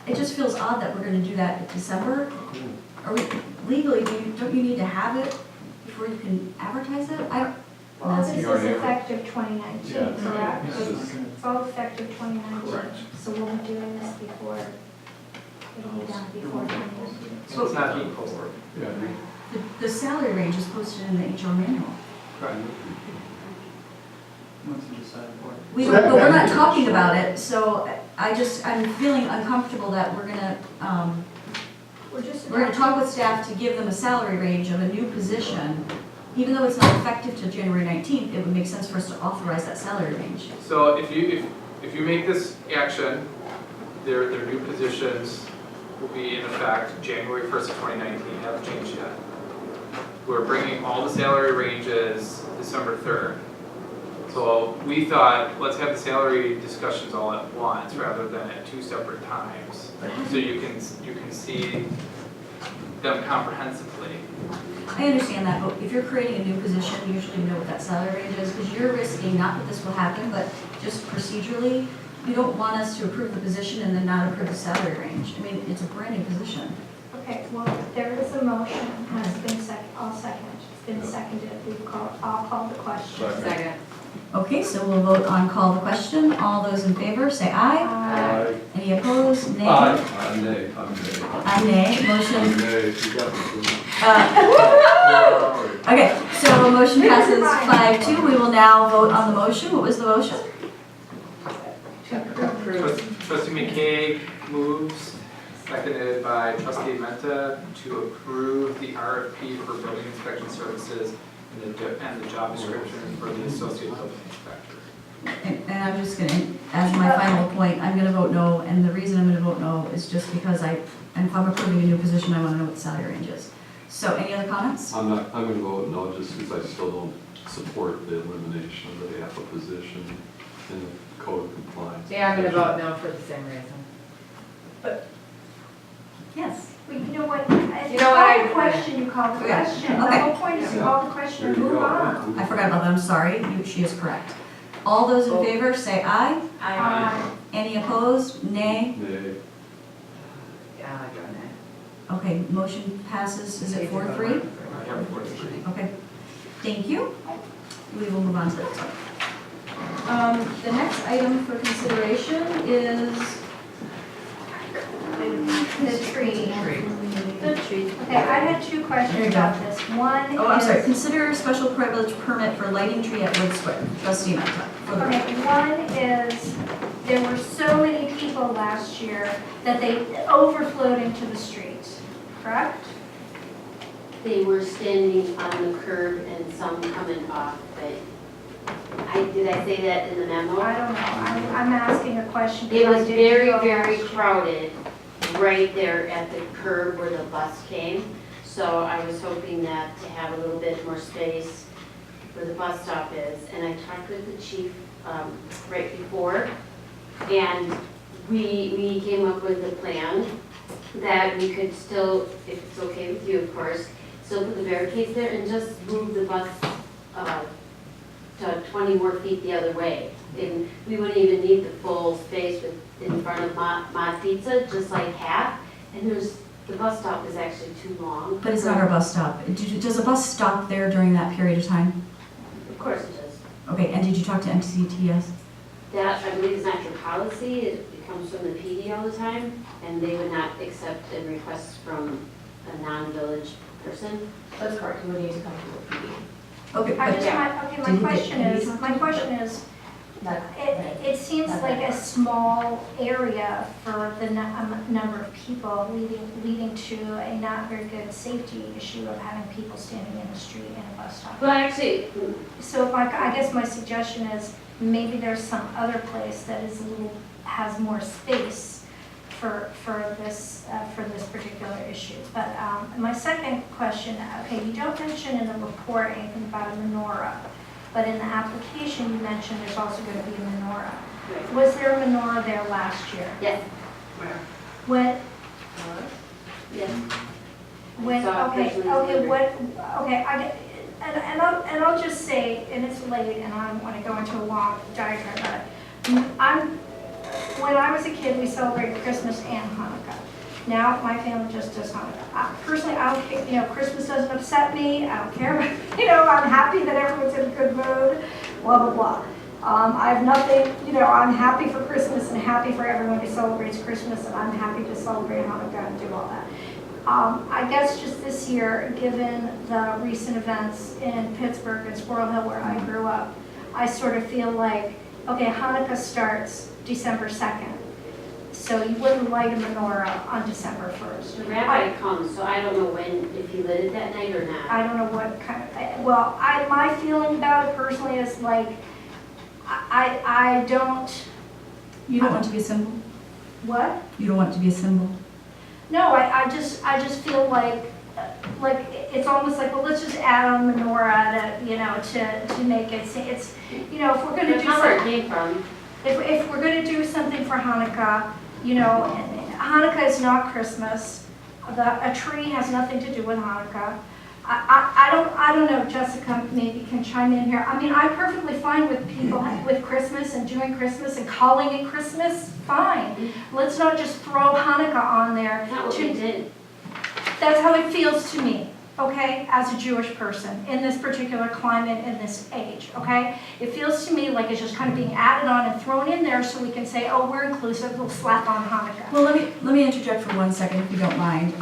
it just feels odd that we're gonna do that in December. Are we, legally, don't you need to have it before you can advertise it? I don't. Well, this You already is have it. effective 2019, Yeah. correct? It's just- It's all effective 2019. Correct. So we'll be doing this before, it'll be done before 2019. So it's not being posted. Yeah. The salary range is posted in the HR manual. Correct. Once you decide what. We So don't, that but we're not manual- talking about it, so I'm feeling uncomfortable that we're gonna talk with staff to give them a salary range of a new position. Even though it's not effective till January 19th, it would make sense for us to authorize that salary range. So if you make this action, their new positions will be in effect January 1st of 2019, haven't changed yet. We're bringing all the salary ranges December 3rd. So we thought, let's have the salary discussions all at once rather than at two separate times. So you can see them comprehensively. I understand that, but if you're creating a new position, you usually know what that salary range is, because you're risking, not that this will happen, but just procedurally, you don't want us to approve the position and then not approve the salary range. I mean, it's a brand new position. Okay, well, there is a motion, has been I'll second. It's been seconded, I'll call the question. Second. Okay, so we'll vote on call the question. All those in favor, say aye. Any opposed? Nay? Nay. Nay. Motion, Nay, you got this. okay, so motion passes 5-2. We will now vote on the motion. What was the motion? Trustee McKay moves, seconded by trustee Menta, to approve the RFP for building inspection services and the job description for the associate building inspector. And I'm just gonna, as my final point, I'm gonna vote no, and the reason I'm gonna vote no is just because and if I'm approving a new position, I wanna know what the salary range is. So any other comments? I'm gonna vote no, just because I still don't support the elimination of the AFA position in the code of compliance. Yeah, I'm gonna vote no for the same reason. Yes. Well, you know what, if You you know what, call I- the question, you call the Yeah. question. The Okay. whole point is you call the question and There you move go. on. I forgot about that, I'm sorry. She is correct. All those in favor, say aye. Any opposed? Nay? Nay. Yeah, I go nay. Okay, motion passes, is it 4-3? I have 43. Okay, thank you. We will move on to the next one. The next item for consideration is The tree. Tree. Okay, I had two There you questions go. about this. One is. oh, I'm sorry, consider special privilege permit for lighting tree at Wood Square. Trustee Menta. for the- Okay, one is, there were so many people last year that they overflowed into the street, correct? They were standing on the curb and some coming off, but did I say that in the memo? I don't know, I'm asking a question. It because I was didn't very, go very last year. crowded right there at the curb where the bus came. So I was hoping that to have a little bit more space where the bus stop is. And I talked with the chief right before, and we came up with a plan that we could still, if it's okay with you, of course, still put the barricades there and just move the bus to 20 more feet the other way. And we wouldn't even need the full space in front of Mod Pizza, just like half. And the bus stop is actually too long. But it's not our bus stop. Does a bus stop there during that period of time? Of course it does. Okay, and did you talk to MCTS? That, I believe, is not your policy. It comes from the PD all the time, and they would not accept a request from a non-village person. That's correct, you would need to come to the PD. Okay, I but just, my Did question you is, Not- it seems like a small area for the number of people leading to a not very good safety issue of having people standing in the street in a bus stop. Well, actually, So I guess my suggestion is maybe there's some other place that is has more space for this particular issue. But my second question, okay, you don't mention in the report anything about a menorah, but in the application you mentioned there's also going to be a menorah. right. Was there a menorah there last year? Yes, When, yes. when, saw it okay, personally okay, delivered. what, okay, I get, and I'll just say, and it's late and I don't want to go into a long diagram, but when I was a kid, we celebrated Christmas and Hanukkah. Now, my family just does Hanukkah. Personally, I don't care, Christmas doesn't upset me, I don't care, I'm happy that everyone's in a good mood, blah, blah, blah. I have nothing, I'm happy for Christmas and happy for everyone who celebrates Christmas, and I'm happy to celebrate Hanukkah and do all that. I guess just this year, given the recent events in Pittsburgh and Squirrel Hill where I grew up, I sort of feel like, okay, Hanukkah starts December 2nd. So you wouldn't light a menorah on December 1st. The rabbi comes, so I don't know if he lit it that night or not. I don't know what kind of, my feeling about it personally is like, I don't. You don't want it to be a symbol? What? You don't want it to be a symbol? No, I just feel like it's almost like, well, let's just add on menorah to make it, it's, if we're gonna do That's not where it something, came from. if we're gonna do something for Hanukkah, Hanukkah is not Christmas. A tree has nothing to do with Hanukkah. I don't know, Jessica maybe can chime in here. I mean, I'm perfectly fine with people with Christmas and doing Christmas and calling it Christmas, fine. Let's not just throw Hanukkah on there. That's not what we did. That's how it feels to me, okay, as a Jewish person in this particular climate, in this age, okay? It feels to me like it's just kind of being added on and thrown in there so we can say, oh, we're inclusive, we'll slap on Hanukkah. Well, let me interject for 1 second, if you don't mind.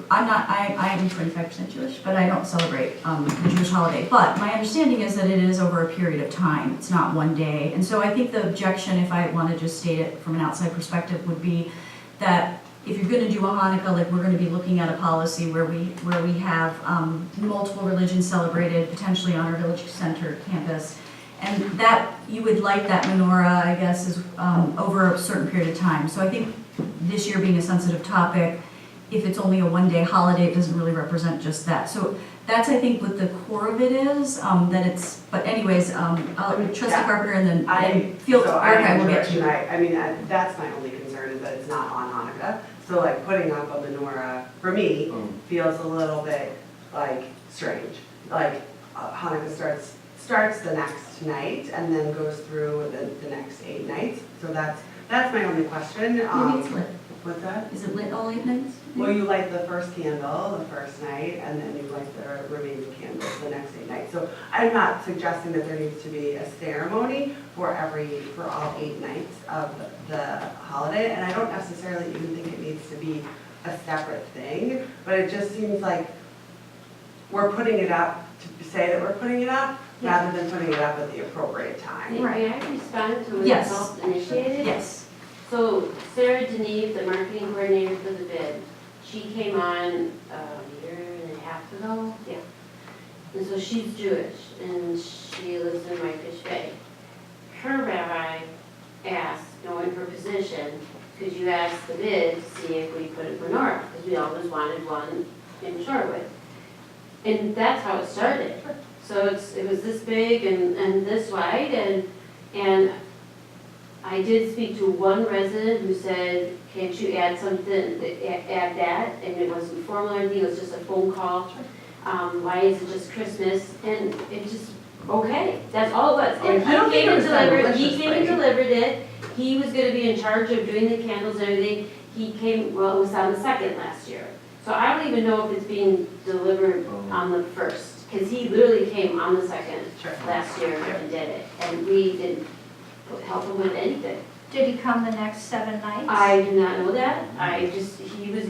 I am 25% Jewish, but I don't celebrate the Jewish holiday. But my understanding is that it is over a period of time. It's not one day. And so I think the objection, if I want to just state it from an outside perspective, would be that if you're going to do a Hanukkah, like we're going to be looking at a policy where we have multiple religions celebrated, potentially on our village center campus, and that you would light that menorah, I guess, is over a certain period of time. So I think this year being a sensitive topic, if it's only a one-day holiday, it doesn't really represent just that. So that's, I think, what the core of it is, that it's, but anyways, Trustee Carpenter and then Field, okay, we'll get to you. I mean, that's my only concern is that it's not on Hanukkah. So like putting up a menorah, for me, feels a little bit like strange. Like Hanukkah starts the next night and then goes through the next 8 nights. So that's my only question. Maybe it's lit. What's that? Is it lit all 8 nights? Well, you light the first candle the first night, and then you light the remaining candles the next 8 nights. So I'm not suggesting that there needs to be a ceremony for all 8 nights of the holiday, and I don't necessarily even think it needs to be a separate thing, but it just seems like we're putting it up to say that we're putting it up, rather than putting it up at the appropriate time. May I respond to what Yes. self-initiated? Yes. So Sarah Deneve, the marketing coordinator for the bid, she came on a year and a half ago, yeah. And so she's Jewish and she lives in Whitefish Bay. Her rabbi asked, knowing her position, could you ask the bid to see if we put a menorah? Because we always wanted one in Shorewood. And that's how it started. So it was this big and this wide, and I did speak to one resident who said, can't you add something, add that? And it wasn't formal or anything, it was just a phone call. Why is it just Christmas? And it just, okay, that's all it was. And he came and delivered it. He was gonna be in charge of doing the candles and everything. He came, well, it was on the 2nd last year. So I don't even know if it's being delivered on the 1st, because he literally came on the 2nd last year and did it. And we didn't help him with anything. Did he come the next 7 nights? I do not know that. He was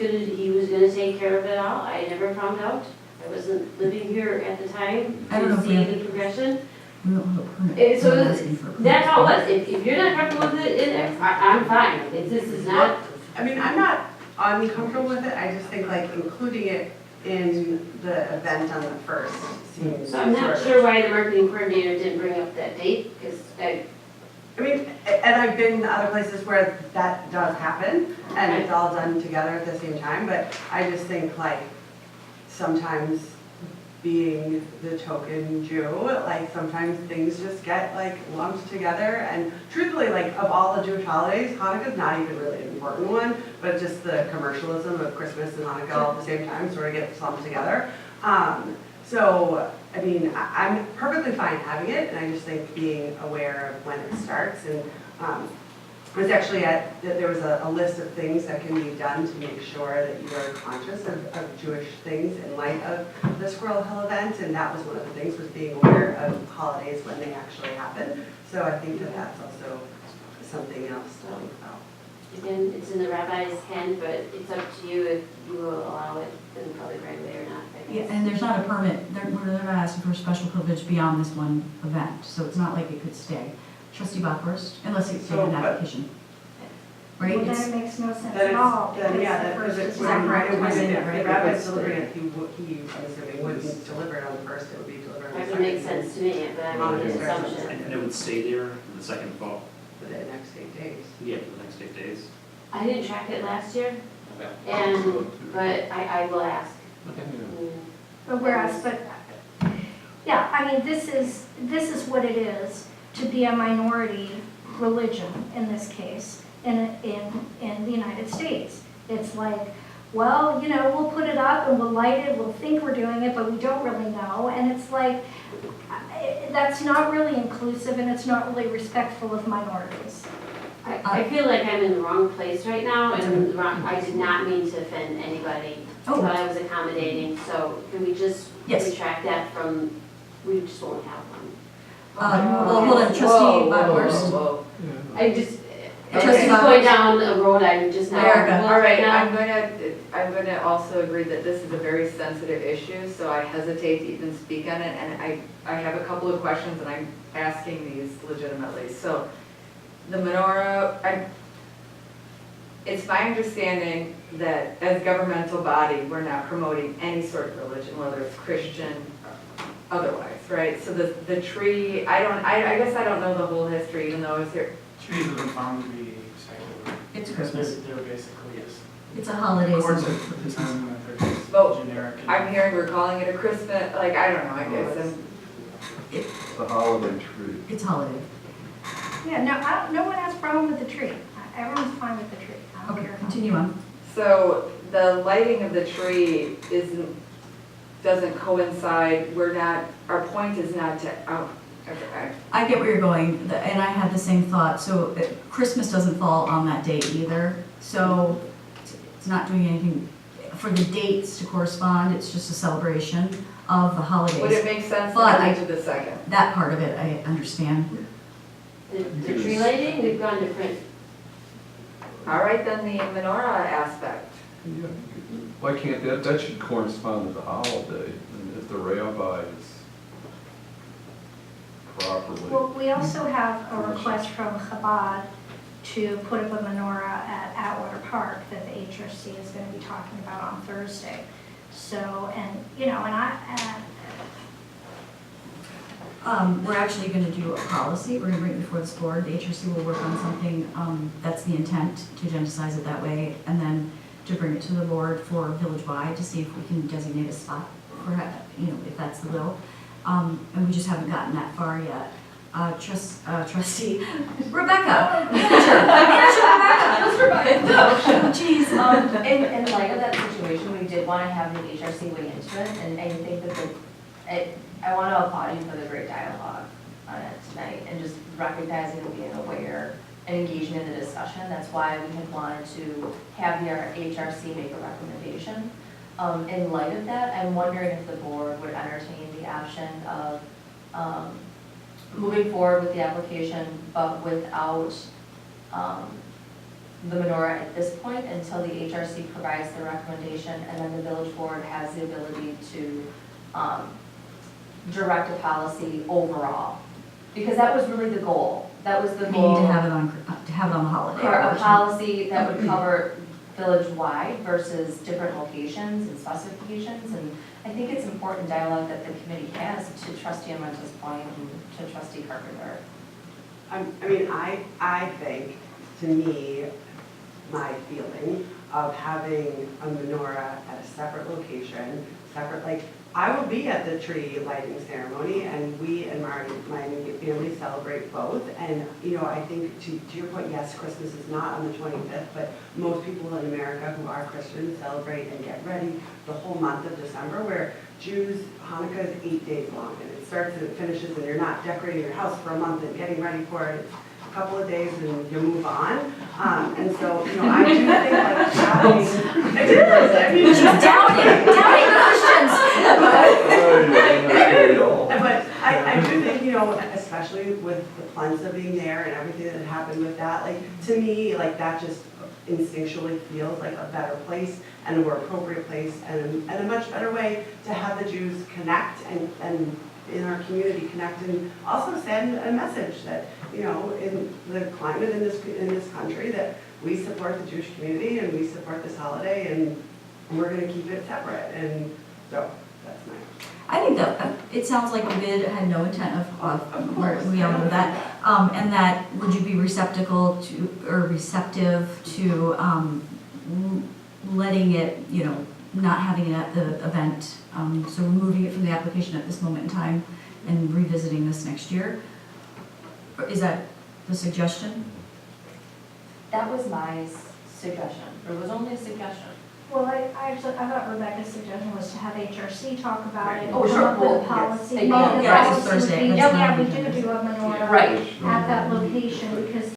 gonna take care of it all. I never found out. I wasn't living here at the time I don't know to if we see have- the progression. We don't have a permit. So I'm asking for a permit. that's all it was. If you're not comfortable with it in there, I'm fine. This is not, I mean, I'm not uncomfortable with it, I just think like including it in the event on the 1st seems. so I'm not sure why the marketing coordinator didn't bring up that date, because I mean, and I've been to other places where that does happen, and it's all done together at the same time, but I just think like sometimes being the token Jew, like sometimes things just get like lumped together, and truthfully, like of all the Jewish holidays, Hanukkah's not even really an important one, but just the commercialism of Christmas and Hanukkah all at the same time sort of gets lumped together. So, I mean, I'm perfectly fine having it, and I just think being aware of when it starts, and was actually there was a list of things that can be done to make sure that you are conscious of Jewish things in light of the Squirrel Hill event, and that was one of the things, was being aware of holidays when they actually happen. So I think that that's also something else to think about. Again, it's in the rabbi's hand, but it's up to you if you will allow it in the public right away or not. I Yeah, guess. and there's not a permit, they're not asking for a special privilege beyond this one event, so it's not like it could stay. Trustee Bockhorst, unless it's So, an but- application. Right? Well, It's- then it makes no sense Then at all. it's, then, yeah, that, because because the it's, first is right, it not- wasn't, if Right. the rabbi's delivering it, I'm assuming, wouldn't deliver it on the first, it would be delivered on the That second. would make sense to me, but I made an assumption. And it would stay there in the second fall? For the next 8 days. Yeah, for the next 8 days. I didn't track it last year, Okay. but I will ask. But whereas, but, yeah, I mean, this is what it is to be a minority religion in this case, in the United States. It's like, well, you know, we'll put it up and we'll light it, we'll think we're doing it, but we don't really know. And it's like, that's not really inclusive and it's not really respectful of minorities. I feel like I'm in the wrong place right now, and the wrong, I did not mean to offend anybody, Oh. but I was accommodating, so can we just Yes. retract that from, we just won't have one. Well, hold on, trustee Bockhorst. I just, Trustee just Bockhorst. going down a road I'm just not. Erica. All right, now. I'm gonna also agree that this is a very sensitive issue, so I hesitate to even speak on it, and I have a couple of questions, and I'm asking these legitimately. So, the menorah, it's my understanding that as governmental body, we're not promoting any sort of religion, whether it's Christian or otherwise, right? So the tree, I guess I don't know the whole history, even though I was here. Trees have been found to be secular. It's Christmas. They're basically, yes. It's a holiday Courts season. have determined that they're just Well, generic. and- I'm hearing we're calling it a Christmas, like, I don't know, I guess, and It's a holiday tree. It's holiday. Yeah, no one has a problem with the tree. Everyone's fine with the tree. I don't Okay, care. continue on. so the lighting of the tree doesn't coincide, our point is not to, okay. I get where you're going, and I had the same thought. So Christmas doesn't fall on that date either, so it's not doing anything for the dates to correspond. It's just a celebration of the Would it holidays. make sense to But move to the second? That part of it, I understand. The tree lighting, we've gone different. All right, then the menorah aspect. Yeah, why can't that should correspond to the holiday, and if the rabbi is properly. Well, we also have a request from Chabad to put up a menorah at Atwater Park that the HRC is going to be talking about on Thursday. So, and, you know, We're actually going to do a policy. We're going to bring it before this board. The HRC will work on something, that's the intent, to agendize it that way, and then to bring it to the board for village-wide to see if we can designate a spot for, you know, if that's the will. And we just haven't gotten that far yet. Trustee Rebecca, manager Rebecca. Oh, jeez. In light of that situation, we did want to have the HRC weigh into it, and I think that I want to applaud you for the great dialogue on it tonight, and just recognizing and being aware and engaging in the discussion. That's why we had wanted to have the HRC make a recommendation. In light of that, I'm wondering if the board would entertain the option of moving forward with the application, but without the menorah at this point until the HRC provides the recommendation, and then the village board has the ability to direct a policy overall. Because that was really the goal. That was the We goal. need to have it on the holiday. For a policy that would cover village-wide versus different locations and specifications. And I think it's important dialogue that the committee has to trustee Amanta's point and to trustee Carpenter. I think, to me, my feeling of having a menorah at a separate location, I will be at the tree lighting ceremony, and we and my immediate family celebrate both. And, you know, I think to your point, yes, Christmas is not on the 25th, but most people in America who are Christians celebrate and get ready the whole month of December, where Jews, Hanukkah is 8 days long, and it starts and it finishes, and you're not decorating your house for a month and getting ready for it. It's couple of days and you move on. And so, you know, I do think like having, it is, I mean. She's doubting the Christians. But I do think, you know, especially with the Plensa being there and everything that happened with that, like, to me, like, that just instinctually feels like a better place and a more appropriate place and a much better way to have the Jews connect and in our community connect and also send a message that, you know, in the climate in this country, that we support the Jewish community and we support this holiday and we're gonna keep it separate. And so that's my. I think that, it sounds like the bid had no intent of we all know that. And that, would you be receptive to, letting it, you know, not having it at the event? So removing it from the application at this moment in time and revisiting this next year? Or is that the suggestion? That was my suggestion, it was only a suggestion. Well, I thought Rebecca's suggestion was to have HRC talk about it, Oh, come sure. up with a Well, policy. yes. Maybe the Yeah, it's policy would Thursday, be, that's yeah, not we on the do agenda. do a menorah Right. at that location, because